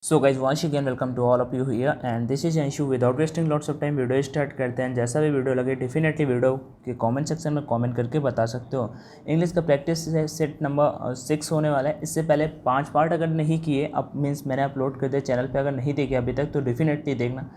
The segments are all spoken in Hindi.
So guys once again welcome to all of you here and this is Anshu. Without wasting lots of time video start करते हैं। जैसा भी वीडियो लगे डेफिनेटली वीडियो के कमेंट सेक्शन में कमेंट करके बता सकते हो। इंग्लिश का प्रैक्टिस सेट नंबर 6 होने वाला है। इससे पहले 5 पार्ट अगर नहीं किए, अब मीन्स मैंने अपलोड कर दिया चैनल पे, अगर नहीं देखे अभी तक तो डेफिनेटली देखना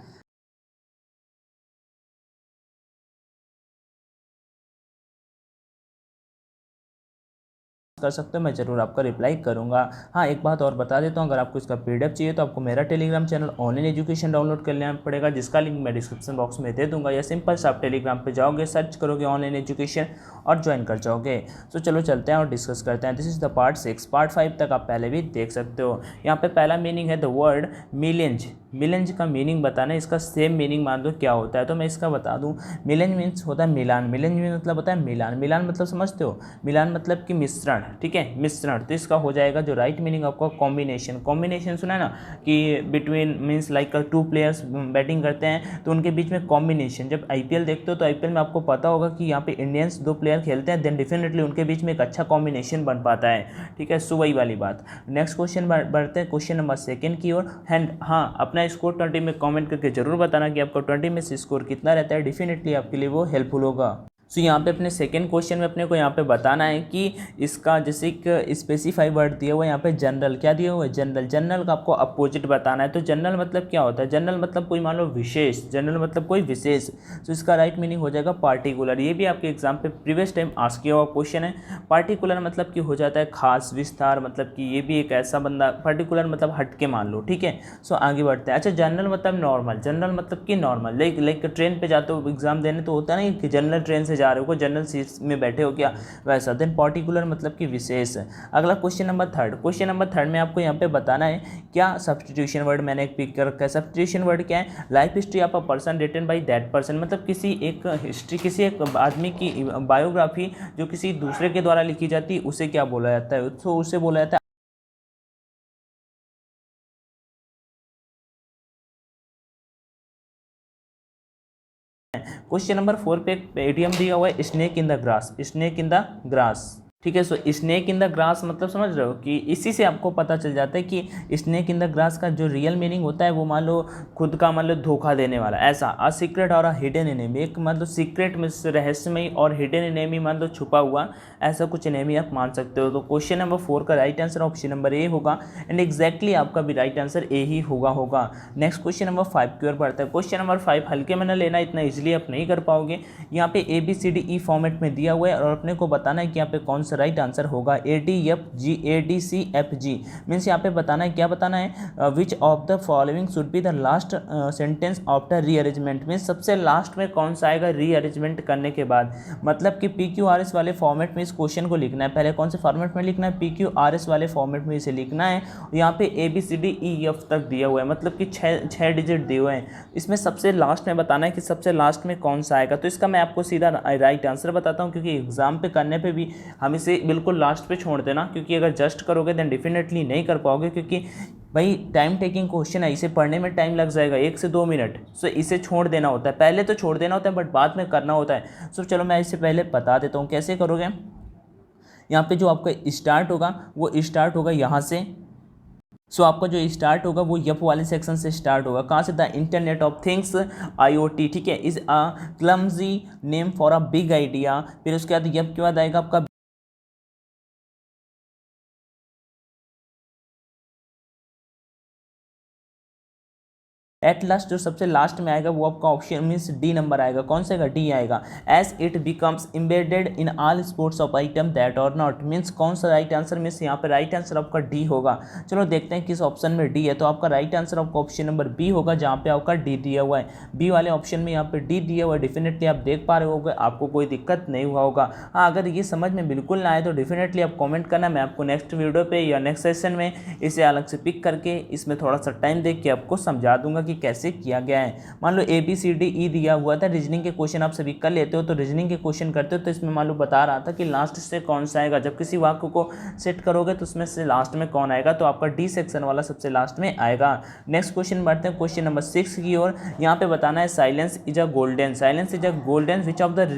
कर सकते हो। मैं ज़रूर आपका रिप्लाई करूंगा। हाँ, एक बात और बता देता हूँ, अगर आपको इसका पीडीएफ चाहिए तो आपको मेरा Telegram channel online education download कर लेना पड़ेगा, जिसका लिंक मैं डिस्क्रिप्शन बॉक्स में दे दूंगा। या सिंपल से आप टेलीग्राम पे जाओगे, सर्च करोगे ऑनलाइन एजुकेशन और ज्वाइन कर जाओगे। तो चलो चलते हैं और डिस्कस करते हैं। This is the part 6। Part 5 तक आप पहले भी देख सकते हो। यहाँ पे पहला मीनिंग है द वर्ड मिलेंज। मिलेंज का मीनिंग बताना है, इसका सेम मीनिंग मान लो क्या होता है तो मैं इसका बता दूँ। मिलेंज मीन्स होता है मिलान। मिलेंज मीन मतलब होता है मिलान। मिलान मतलब समझते हो, मिलान मतलब कि मिश्रण, ठीक है, मिश्रण। तो इसका हो जाएगा जो राइट मीनिंग आपका कॉम्बिनेशन। कॉम्बिनेशन सुना है ना कि between means like 2 players batting करते हैं तो उनके बीच में कॉम्बिनेशन। जब आईपीएल देखते हो तो आईपीएल में आपको पता होगा कि यहाँ पे इंडियंस 2 प्लेयर खेलते हैं, देन डेफिनेटली उनके बीच में एक अच्छा कॉम्बिनेशन बन पाता है, ठीक है। सो वही वाली बात। नेक्स्ट क्वेश्चन बढ़ते हैं क्वेश्चन नंबर 2 की ओर। एंड हाँ, अपना स्कोर 20 में कमेंट करके जरूर बताना कि आपका 20 में से स्कोर कितना रहता है। डेफिनेटली आपके लिए वो हेल्पफुल होगा। सो यहाँ पे अपने सेकंड क्वेश्चन में अपने को यहाँ पे बताना है कि इसका जैसे एक स्पेसिफाई वर्ड दिया हुआ है यहाँ पे जनरल। क्या दिया हुआ है? जनरल। जनरल का आपको अपोजिट बताना है। तो जनरल मतलब क्या होता है? जनरल मतलब कोई मान लो विशेष। जनरल मतलब कोई विशेष। तो इसका राइट मीनिंग हो जाएगा पार्टिकुलर। ये भी आपके एग्जाम पे प्रीवियस टाइम आस्क किया हुआ क्वेश्चन है। पार्टिकुलर मतलब कि हो जाता है खास, विस्तार, मतलब कि ये भी एक ऐसा बंदा। पार्टिकुलर मतलब हट के मान लो, ठीक है। सो आगे बढ़ते हैं। अच्छा, जनरल मतलब नॉर्मल। जनरल मतलब कि नॉर्मल, लाइक ट्रेन पे जाते हो एग्जाम देने तो होता है ना कि जनरल ट्रेन से जा रहे हो, जनरल सीट्स में बैठे हो क्या, वैसा। देन पार्टिकुलर मतलब कि विशेष। अगला क्वेश्चन नंबर 3। क्वेश्चन नंबर 3 में आपको यहाँ पे बताना है क्या सब्स्टिट्यूशन वर्ड मैंने एक पिक कर रखा है। सब्स्टिट्यूशन वर्ड क्या है? Life history of a person written by that person. मतलब किसी एक हिस्ट्री, किसी एक आदमी की बायोग्राफी जो किसी दूसरे के द्वारा लिखी जाती है उसे क्या बोला जाता है? तो उसे बोला जाता है। क्वेश्चन नंबर 4 पे एक एटीएम दिया हुआ है, snake in the grass. Snake in the grass, ठीक है। सो स्नेक इन द ग्रास मतलब समझ रहे हो कि इसी से आपको पता चल जाता है कि स्नेक इन द ग्रास का जो रियल मीनिंग होता है वो मान लो खुद का मान लो धोखा देने वाला, ऐसा। अ सीक्रेट और अ हिडन एनिमी, एक मान लो सीक्रेट में रहस्यमय और हिडन एनिमी मान लो छुपा हुआ, ऐसा कुछ एनिमी आप मान सकते हो। तो क्वेश्चन नंबर 4 का right answer option number A होगा। एंड एग्जैक्टली आपका भी राइट आंसर ए ही होगा। नेक्स्ट क्वेश्चन नंबर 5 की ओर बढ़ता है। क्वेश्चन नंबर 5 हल्के में न लेना, इतना इजिली आप नहीं कर पाओगे। यहाँ पे ABCDE फॉर्मेट में दिया हुआ है और अपने को बताना है कि यहाँ पे कौन सा राइट आंसर होगा। ADFG ADCFG मीन्स यहाँ पे बताना है, क्या बताना है? विच of the following should be the last sentence after rearrangement. Means सबसे लास्ट में कौन सा आएगा रीअरेंजमेंट करने के बाद। मतलब कि PQRS वाले फॉर्मेट में इस क्वेश्चन को लिखना है। पहले कौन से फॉर्मेट में लिखना है? PQRS वाले फॉर्मेट में इसे लिखना है। यहाँ पे ABCDEF तक दिया हुआ है, मतलब कि 6 डिजिट दिए हुए हैं। इसमें सबसे लास्ट में बताना है कि सबसे लास्ट में कौन सा आएगा। तो इसका मैं आपको सीधा राइट आंसर बताता हूँ, क्योंकि एग्जाम पे करने पे भी हम इसे बिल्कुल लास्ट पे छोड़ देना, क्योंकि अगर जस्ट करोगे देन डेफिनेटली नहीं कर पाओगे, क्योंकि भाई टाइम टेकिंग क्वेश्चन है, इसे पढ़ने में टाइम लग जाएगा 1 से 2 मिनट। सो इसे छोड़ देना होता है, पहले तो छोड़ देना होता है बट बाद में करना होता है। सो चलो मैं इससे पहले बता देता हूँ कैसे करोगे। यहाँ पे जो आपका स्टार्ट होगा वो स्टार्ट होगा यहाँ से। सो आपका जो स्टार्ट होगा वो यप वाले सेक्शन से स्टार्ट होगा। कहाँ से? The internet of things IoT, ठीक है, is a clumsy name for a big idea. फिर उसके बाद यप के बाद आएगा आपका एट लास्ट। जो सबसे लास्ट में आएगा वो आपका ऑप्शन मीन्स डी नंबर आएगा। कौन सा? डी आएगा। As it becomes embedded in all sports of item that or not. Means कौन सा राइट आंसर? मीन्स यहाँ पे राइट आंसर आपका डी होगा। चलो देखते हैं किस ऑप्शन में डी है। तो आपका राइट आंसर आपका ऑप्शन नंबर बी होगा, जहाँ पे आपका डी दिया हुआ है। बी वाले ऑप्शन में यहाँ पे डी दिया हुआ है। डेफिनेटली आप देख पा रहे होगे, आपको कोई दिक्कत नहीं हुआ होगा। हाँ, अगर ये समझ में बिल्कुल ना आए तो डेफिनेटली आप कॉमेंट करना, मैं आपको नेक्स्ट वीडियो पे या नेक्स्ट सेशन में इसे अलग से पिक करके इसमें थोड़ा सा टाइम देख के आपको समझा दूंगा कि कैसे किया गया है। मान लो ABCDE दिया हुआ था, रीजनिंग के क्वेश्चन आप सभी कर लेते हो, तो रीजनिंग के क्वेश्चन करते हो तो इसमें मान लो बता रहा था कि लास्ट से कौन सा आएगा। जब किसी वाक्य को सेट करोगे तो उसमें से लास्ट में कौन आएगा, तो आपका डी सेक्शन वाला सबसे लास्ट में आएगा। नेक्स्ट क्वेश्चन बढ़ते हैं क्वेश्चन नंबर 6 की ओर। यहाँ पे बताना है silence is a golden. Silence is a golden which of the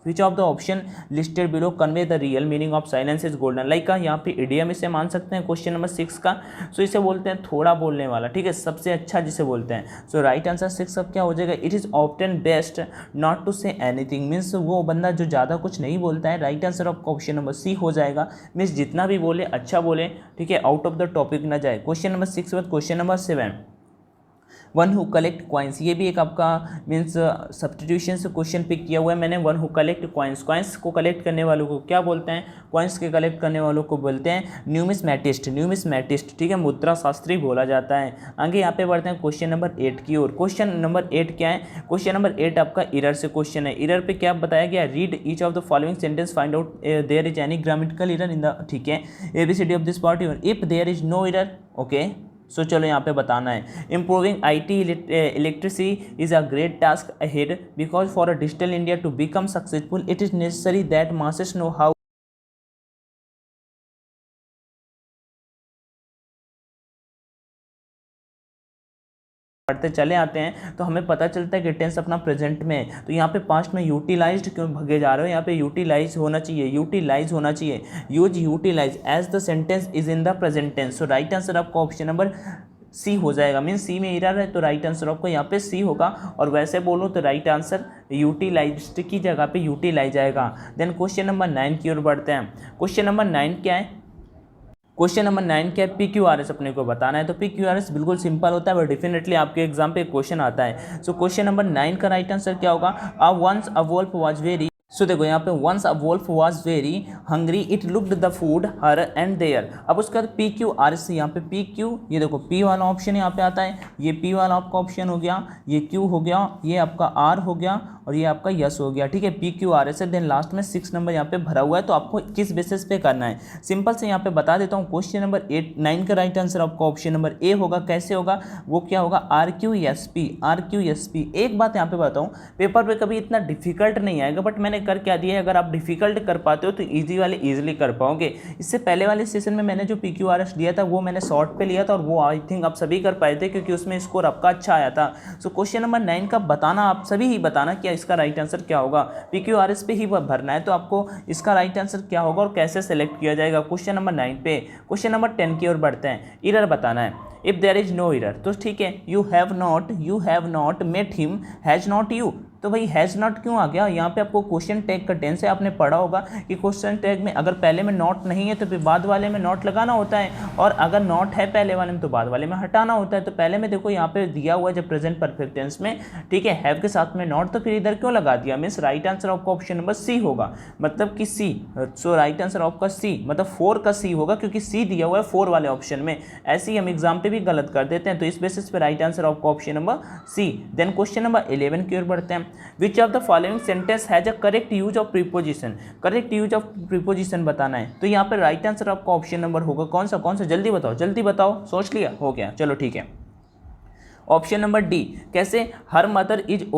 which of the option listed below convey the real meaning of silence is golden. Like का यहाँ पे इडियम इसे मान सकते हैं क्वेश्चन नंबर 6 का। सो इसे बोलते हैं थोड़ा बोलने वाला, ठीक है, सबसे अच्छा जिसे बोलते हैं। सो राइट आंसर 6 अब क्या हो जाएगा, it is often best not to say anything, means वो बंदा जो ज़्यादा कुछ नहीं बोलता है। राइट आंसर आपका ऑप्शन नंबर सी हो जाएगा, मीन्स जितना भी बोले अच्छा बोले, ठीक है, आउट ऑफ द टॉपिक ना जाए। क्वेश्चन नंबर 6 बाद question number 7, one who collect coins, ये भी एक आपका मीन्स सब्स्टिट्यूशन से क्वेश्चन पिक किया हुआ है मैंने। One who collect coins, coins को कलेक्ट करने वालों को क्या बोलते हैं, कॉइन्स के कलेक्ट करने वालों को बोलते हैं न्यूमिस्मैटिस्ट, न्यूमिस्मैटिस्ट, ठीक है, मुद्रा शास्त्री बोला जाता है। आगे यहाँ पे बढ़ते हैं क्वेश्चन नंबर 8 की ओर। क्वेश्चन नंबर 8 क्या है, क्वेश्चन नंबर 8 आपका इरर से क्वेश्चन है। इरर पे क्या बताया गया, read each of the following sentence, find out there is any grammatical error in the, ठीक है, ABCD of this part if there is no error, okay. So चलो यहाँ पे बताना है, improving IT electricity is a great task ahead because for a digital India to become successful it is necessary that masses know how. पढ़ते चले आते हैं तो हमें पता चलता है कि टेंस अपना प्रेजेंट में है। तो यहाँ पे पास्ट में यूटिलाइज्ड क्यों भगे जा रहे हो, यहाँ पे यूटिलाइज होना चाहिए, यूटिलाइज होना चाहिए, use utilize as the sentence is in the present tense. So right answer आपका ऑप्शन नंबर सी हो जाएगा, मीन सी में इरर है तो राइट आंसर आपको यहाँ पे सी होगा। और वैसे बोलो तो राइट आंसर यूटिलाइज्ड की जगह पे यूटिलाइज आएगा। देन क्वेश्चन नंबर 9 की ओर बढ़ते हैं। क्वेश्चन नंबर 9 क्या है, क्वेश्चन नंबर 9 क्या है, PQRS अपने को बताना है। तो PQRS बिल्कुल सिंपल होता है, बट डेफिनेटली आपके एग्जाम पे क्वेश्चन आता है। सो क्वेश्चन नंबर 9 का राइट आंसर क्या होगा, once a wolf was very, so देखो यहाँ पे once a wolf was very hungry it looked the food here and there. अब उसके बाद PQRS, यहाँ पे PQ, ये देखो P वाला ऑप्शन यहाँ पे आता है, ये P वाला आपका ऑप्शन हो गया, ये Q हो गया, ये आपका R हो गया और ये आपका यस हो गया, ठीक है, PQRS है। देन लास्ट में 6 नंबर यहाँ पे भरा हुआ है। तो आपको किस बेसिस पे करना है, सिंपल से यहाँ पे बता देता हूँ। क्वेश्चन नंबर 9 का राइट आंसर आपका ऑप्शन नंबर ए होगा। कैसे होगा, वो क्या होगा, RQSP, RQSP। एक बात यहाँ पे बताऊँ, पेपर पे कभी इतना डिफिकल्ट नहीं आएगा, बट मैंने कर क्या दिया है, अगर आप डिफिकल्ट कर पाते हो तो ईजी वाले ईजिली कर पाओगे। इससे पहले वाले सेशन में मैंने जो PQRS दिया था वो मैंने शॉर्ट पे लिया था और वो आई थिंक आप सभी कर पाए थे क्योंकि उसमें स्कोर आपका अच्छा आया था। सो क्वेश्चन नंबर 9 का बताना, आप सभी ही बताना कि इसका राइट आंसर क्या होगा। PQRS पे ही भरना है, तो आपको इसका राइट आंसर क्या होगा और कैसे सेलेक्ट किया जाएगा क्वेश्चन नंबर 9 पे। क्वेश्चन नंबर 10 की ओर बढ़ते हैं। इरर बताना है, if there is no error, तो ठीक है, you have not met him, has not you. तो भाई हैज़ नॉट क्यों आ गया, यहाँ पे आपको क्वेश्चन टैग का टेंस है। आपने पढ़ा होगा कि क्वेश्चन टैग में अगर पहले में नॉट नहीं है तो फिर बाद वाले में नॉट लगाना होता है, और अगर नॉट है पहले वाले में तो बाद वाले में हटाना होता है। तो पहले में देखो यहाँ पे दिया हुआ है जब प्रेजेंट परफेक्ट टेंस में, ठीक है, हैव के साथ में नॉट, तो फिर इधर क्यों लगा दिया, मीन्स राइट आंसर आपका ऑप्शन नंबर सी होगा, मतलब कि सी। सो राइट आंसर आपका सी, मतलब 4 का सी होगा क्योंकि सी दिया हुआ है 4 वाले ऑप्शन में। ऐसे ही हम एग्जाम पे भी गलत कर देते हैं, तो इस बेसिस पे राइट आंसर आपका option number C. Then question number 11 की ओर बढ़ते हैं। Which of the following sentence has a correct use of preposition, correct use of preposition बताना है। तो यहाँ पे राइट आंसर आपका ऑप्शन नंबर होगा कौन सा, जल्दी बताओ, सोच लिया, हो गया, चलो ठीक है। ऑप्शन नंबर डी, कैसे, her mother is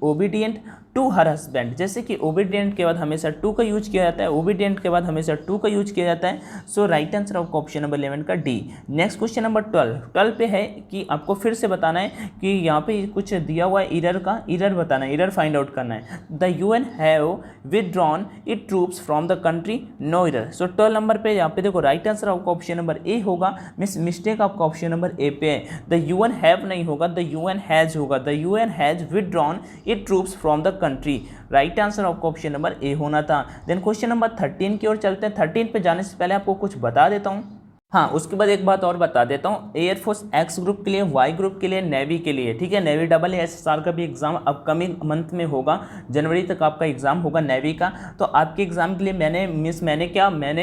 obedient to her husband. जैसे कि ओबीडियंट के बाद हमेशा टू का यूज किया जाता है, ओबीडियंट के बाद हमेशा टू का यूज किया जाता है। सो राइट आंसर आपका ऑप्शन नंबर 11 का डी। नेक्स्ट क्वेश्चन नंबर 12 पे है कि आपको फिर से बताना है कि यहाँ पे कुछ दिया हुआ है इरर का, इरर बताना है, इरर फाइंड आउट करना है। The UN have withdrawn it troops from the country, no error. So 12 number पे यहाँ पे देखो राइट आंसर आपका ऑप्शन नंबर ए होगा, मिस्टेक आपका ऑप्शन नंबर ए पे है। द UN हैव नहीं होगा, द UN हैज होगा, the UN has withdrawn it troops from the country. Right answer आपको ऑप्शन नंबर ए होना था। देन क्वेश्चन नंबर 13 की ओर चलते हैं। 13 पे जाने से पहले आपको कुछ बता देता हूँ, हाँ उसके बाद एक बात और बता देता हूँ, एयरफोर्स एक्स ग्रुप के लिए, वाई ग्रुप के लिए, नेवी के लिए, ठीक है, नेवी SSR का भी एग्जाम अपकमिंग मंथ में होगा, जनवरी तक आपका एग्जाम होगा नेवी का। तो आपके एग्जाम के लिए मैंने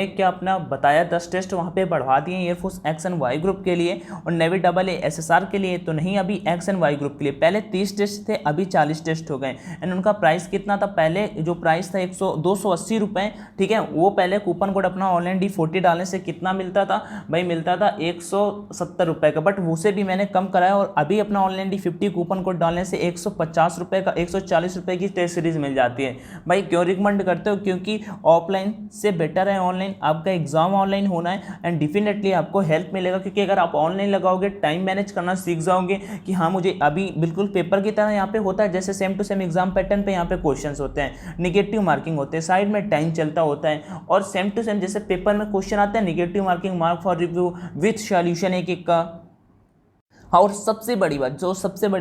क्या अपना बताया 10 टेस्ट वहाँ पे बढ़वा दिए air force X and Y group के लिए, और नेवी SSR के लिए तो नहीं, अभी एक्स एंड वाई ग्रुप के लिए पहले 30 टेस्ट थे, अभी 40 टेस्ट हो गए। एंड उनका प्राइस कितना था, पहले जो प्राइस था 280 रुपये, ठीक है, वो पहले कूपन कोड अपना ऑनलाइन D40 डालने से कितना मिलता था, भाई मिलता था 170 रुपये का, बट उसे भी मैंने कम कराया और अभी अपना ऑनलाइन D50 कूपन कोड डालने से 150 रुपये का 140 रुपये की टेस्ट सीरीज मिल जाती है। भाई क्यों रिकमेंड करते हो? क्योंकि ऑफलाइन से बेटर है ऑनलाइन, आपका एग्जाम ऑनलाइन होना है एंड डेफिनेटली आपको हेल्प मिलेगा, क्योंकि अगर आप ऑनलाइन लगाओगे टाइम मैनेज करना सीख जाओगे कि हाँ मुझे अभी बिल्कुल पेपर की तरह यहाँ पे होता है, जैसे same to same exam pattern पे यहाँ पे क्वेश्चंस होते हैं, निगेटिव मार्किंग होते हैं, साइड में टाइम चलता होता है और सेम टू सेम जैसे पेपर में क्वेश्चन आते हैं negative marking, mark for review with solution एक एक का। और सबसे बड़ी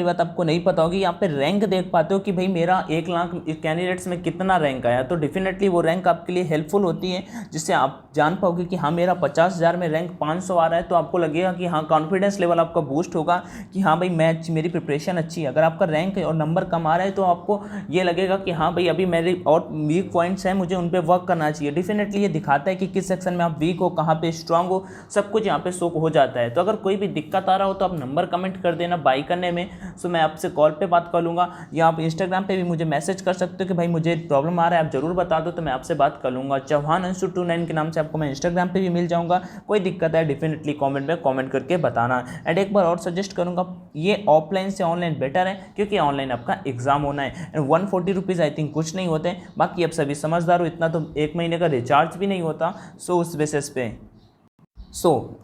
बात आपको नहीं पता होगी, यहाँ पे रैंक देख पाते हो कि भाई मेरा 1 लाख कैंडिडेट्स में कितना रैंक आया, तो डेफिनेटली वो रैंक आपके लिए हेल्पफुल होती है, जिससे आप जान पाओगे कि हाँ मेरा 50,000 में रैंक 500 आ रहा है, तो आपको लगेगा कि हाँ कॉन्फिडेंस लेवल आपका बूस्ट होगा कि हाँ भाई मेरी प्रिपरेशन अच्छी है। अगर आपका रैंक और नंबर कम आ रहा है तो आपको ये लगेगा कि हाँ भाई अभी मेरे और वीक पॉइंट्स हैं, मुझे उन पर वर्क करना चाहिए। डेफिनेटली ये दिखाता है कि किस सेक्शन में आप वीक हो, कहाँ पे स्ट्रांग हो, सब कुछ यहाँ पे शो हो जाता है। तो अगर कोई भी दिक्कत आ रहा हो तो आप नंबर कमेंट कर देना बाई करने में, सो मैं आपसे कॉल पे बात कर लूँगा, या आप इंस्टाग्राम पे भी मुझे मैसेज कर सकते हो कि भाई मुझे प्रॉब्लम आ रहा है, आप जरूर बता दो, तो मैं आपसे बात कर लूँगा। चौहान अंशु 29 के नाम से आपको मैं इंस्टाग्राम पे भी मिल जाऊँगा। कोई दिक्कत है डेफिनेटली कॉमेंट में कॉमेंट करके बताना। एंड एक बार और सजेस्ट करूँगा, ये ऑफलाइन से ऑनलाइन बेटर है, क्योंकि ऑनलाइन आपका एग्जाम होना है एंड 140 रुपीज़ आई थिंक कुछ नहीं होते। बाकी अब सभी समझदार हो, इतना तो 1 महीने का रिचार्ज भी नहीं होता। सो उस बेसिस पे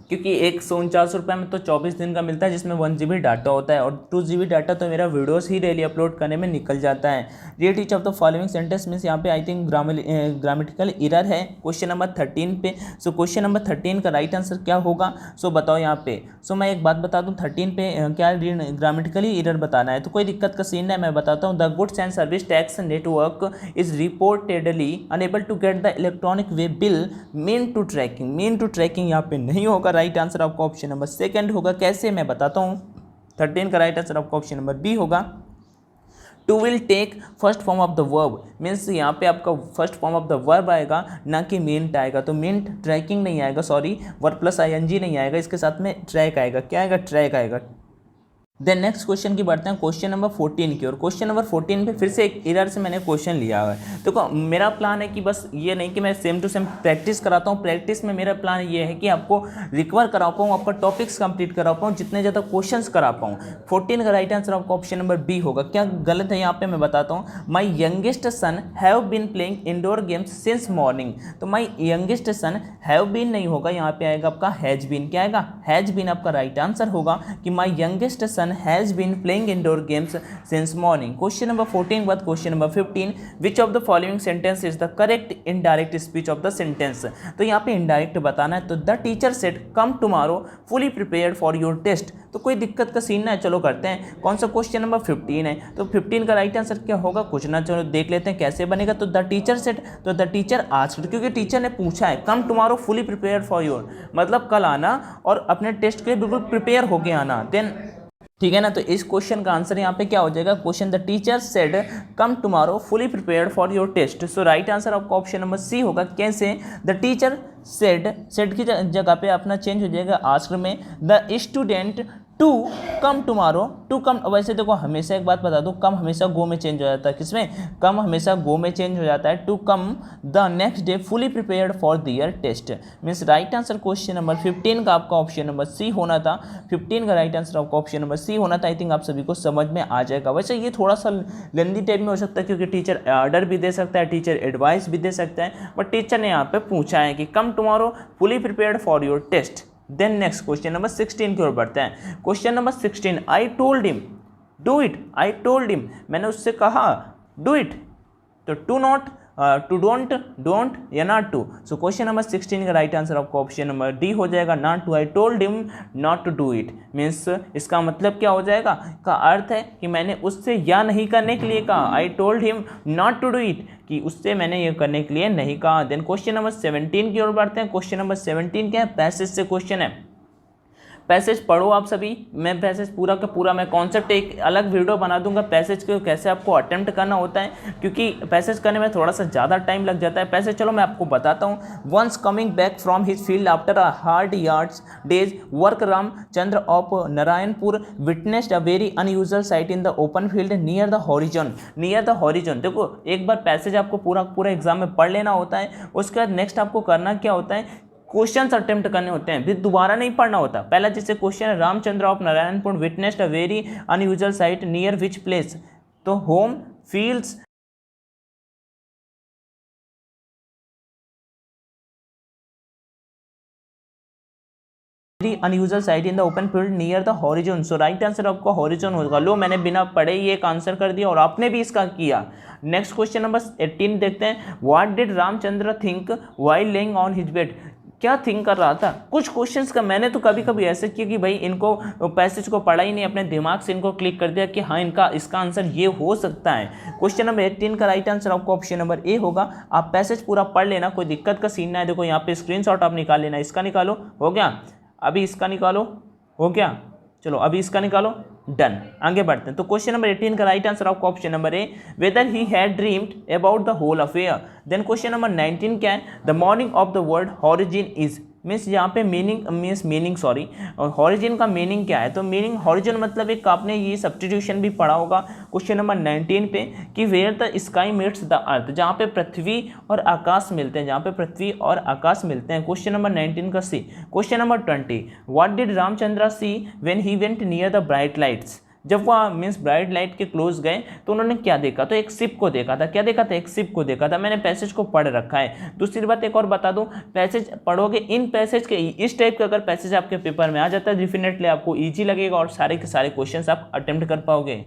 क्योंकि 149 रुपये में तो 24 दिन का मिलता है, जिसमें 1 GB डाटा होता है और 2 GB डाटा तो मेरा वीडियोस ही डेली अपलोड करने में निकल जाता है। Read each of the following sentence means यहाँ पे आई थिंक ग्रामेटिकल एरर है क्वेश्चन नंबर 13 पे। सो क्वेश्चन नंबर 13 का राइट आंसर क्या होगा? सो बताओ यहाँ पे। सो मैं एक बात बता दूँ, 13 पे क्या ग्रामेटिकली एरर बताना है, तो कोई दिक्कत का सीन है, मैं बताता हूँ। The goods and service tax network is reportedly unable to get the electronic way bill mean to tracking यहाँ पे नहीं होगा। राइट आंसर आपका ऑप्शन नंबर 2 होगा। कैसे, मैं बताता हूँ। 13 का राइट आंसर आपका ऑप्शन नंबर बी होगा। To will take first form of the verb means यहाँ पे आपका first form of the verb आएगा, ना कि मीन्ट आएगा। तो मीन्ट ट्रैकिंग नहीं आएगा, सॉरी, वर्ब प्लस ING नहीं आएगा, इसके साथ में ट्रैक आएगा। क्या आएगा? ट्रैक आएगा। देन नेक्स्ट क्वेश्चन की बढ़ते हैं, क्वेश्चन नंबर 14 की। और क्वेश्चन नंबर 14 पे फिर से एक एरर से मैंने क्वेश्चन लिया हुआ है। देखो मेरा प्लान है कि बस ये नहीं कि मैं सेम टू सेम प्रैक्टिस कराता हूँ, प्रैक्टिस में मेरा प्लान ये है कि आपको रिकवर करा पाऊँ, आपका टॉपिक्स कंप्लीट करा पाऊँ, जितने ज़्यादा क्वेश्चंस करा पाऊँ। 14 का राइट आंसर आपका ऑप्शन नंबर बी होगा। क्या गलत है यहाँ पे मैं बताता हूँ। My youngest son have been playing indoor games since morning. तो my youngest son have been नहीं होगा, यहाँ पे आएगा आपका हैज बीन। क्या आएगा? हैज बीन आपका राइट आंसर होगा कि my youngest son has been playing indoor games since morning. Question number 14 के बाद question number 15, which of the following sentence is the correct indirect speech of the sentence. तो यहाँ पे इनडायरेक्ट बताना है, तो the teacher said come tomorrow fully prepared for your test. तो कोई दिक्कत का सीन ना है, चलो करते हैं। कौन सा क्वेश्चन नंबर 15 है, तो 15 का राइट आंसर क्या होगा? कुछ ना, चलो देख लेते हैं कैसे बनेगा। तो द टीचर सेड, तो द टीचर आस्क्ड, क्योंकि टीचर ने पूछा है, कम tomorrow fully prepared for your, मतलब कल आना और अपने टेस्ट के लिए बिल्कुल प्रिपेयर होके आना। देन ठीक है ना, तो इस क्वेश्चन का आंसर यहाँ पे क्या हो जाएगा? Question the teacher said come tomorrow fully prepared for your test. So right answer आपका ऑप्शन नंबर सी होगा। कैसे? द टीचर सेड की जगह पे अपना चेंज हो जाएगा आस्क्ड में, the student to come tomorrow. To come, वैसे देखो हमेशा एक बात बता दूँ, कम हमेशा गो में चेंज हो जाता है। किसमें? कम हमेशा गो में चेंज हो जाता है। To come the next day fully prepared for their test. Means right answer question number 15 का आपका ऑप्शन नंबर सी होना था। 15 का राइट आंसर आपका ऑप्शन नंबर सी होना था। आई थिंक आप सभी को समझ में आ जाएगा। वैसे ये थोड़ा सा लेंदी टाइप में हो सकता है, क्योंकि टीचर ऑर्डर भी दे सकता है, टीचर एडवाइस भी दे सकता है, बट टीचर ने यहाँ पे पूछा है कि come tomorrow fully prepared for your test. Then next question number 16 की ओर बढ़ते हैं। Question number 16, I told him do it. I told him, मैंने उससे कहा डू इट। तो टू नॉट, टू डोंट या not to. So question number 16 का राइट आंसर आपको ऑप्शन नंबर डी हो जाएगा, not to. I told him not to do it means इसका मतलब क्या हो जाएगा? का अर्थ है कि मैंने उससे या नहीं करने के लिए कहा। I told him not to do it, कि उससे मैंने ये करने के लिए नहीं कहा। देन क्वेश्चन नंबर 17 की ओर बढ़ते हैं। क्वेश्चन नंबर 17 क्या है? पैसेज से क्वेश्चन है। पैसेज पढ़ो आप सभी। मैं पैसेज पूरा का पूरा मैं कॉन्सेप्ट एक अलग वीडियो बना दूंगा पैसेज को कैसे आपको अटेम्प्ट करना होता है, क्योंकि पैसेज करने में थोड़ा सा ज़्यादा टाइम लग जाता है। पैसेज चलो मैं आपको बताता हूँ। Once coming back from his field after a hard yards days work, Ramchandra of Narayanpur witnessed a very unusual sight in the open field near the horizon. Near the horizon, देखो एक बार पैसेज आपको पूरा एग्जाम में पढ़ लेना होता है। उसके बाद नेक्स्ट आपको करना क्या होता है क्वेश्चंस अटेम्प्ट करने होते हैं, फिर दोबारा नहीं पढ़ना होता। पहला जैसे क्वेश्चन है, Ramchandra of Narayanpur witnessed a very unusual sight near which place, तो home, fields, unusual sight in the open field near the horizon, so right answer आपका हॉरिजॉन होगा। लो मैंने बिना पढ़े ही एक आंसर कर दिया और आपने भी इसका किया। नेक्स्ट क्वेश्चन नंबर 18 देखते हैं, what did Ramchandra think while laying on his bed, क्या थिंक कर रहा था। कुछ क्वेश्चंस का मैंने तो कभी कभी ऐसे किया कि भाई इनको पैसेज को पढ़ा ही नहीं, अपने दिमाग से इनको क्लिक कर दिया कि हाँ इसका आंसर ये हो सकता है। क्वेश्चन नंबर 18 का राइट आंसर आपको ऑप्शन नंबर ए होगा। आप पैसेज पूरा पढ़ लेना, कोई दिक्कत का सीन ना है। देखो यहाँ पे स्क्रीनशॉट आप निकाल लेना, इसका निकालो, हो गया। अभी इसका निकालो, हो गया। चलो अभी इसका निकालो, डन। आगे बढ़ते हैं। तो क्वेश्चन नंबर 18 का राइट आंसर आपको option number A, whether he had dreamed about the whole affair. Then question number 19 क्या है, the morning of the word horizon is, means यहाँ पे हॉरिजिन का मीनिंग क्या है। तो मीनिंग हॉरिजन मतलब एक आपने ये सब्स्टिट्यूशन भी पढ़ा होगा क्वेश्चन नंबर 19 पे कि where the sky meets the earth, जहाँ पे पृथ्वी और आकाश मिलते हैं, जहाँ पे पृथ्वी और आकाश मिलते हैं। क्वेश्चन नंबर 19 का C. Question number 20, what did Ramchandra see when he went near the bright lights, जब वह मीन्स ब्राइट लाइट के क्लोज गए तो उन्होंने क्या देखा, तो एक शिप को देखा था। क्या देखा था, एक शिप को देखा था। मैंने पैसेज को पढ़ रखा है। दूसरी बात एक और बता दूं, पैसेज पढ़ोगे, इन पैसेज के इस टाइप का अगर पैसेज आपके पेपर में आ जाता है डेफिनेटली आपको ईजी लगेगा और सारे के सारे क्वेश्चंस आप अटेम्प्ट कर पाओगे।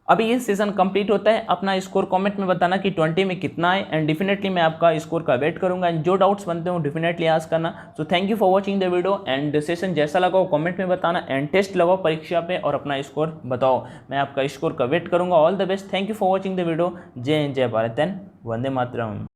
अभी ये सेशन कंप्लीट होता है, अपना स्कोर कमेंट में बताना कि 20 में कितना है, एंड डेफिनेटली मैं आपका स्कोर का वेट करूंगा। एंड जो डाउट्स बनते हो डेफिनेटली आस्क करना। So thank you for watching the video, and session जैसा लगा कमेंट में बताना, एंड टेस्ट लगाओ परीक्षा पे और अपना स्कोर बताओ, मैं आपका स्कोर का वेट करूंगा। All the best, thank you for watching the video. जय हिंद, जय भारत, एंड वंदे मातरम।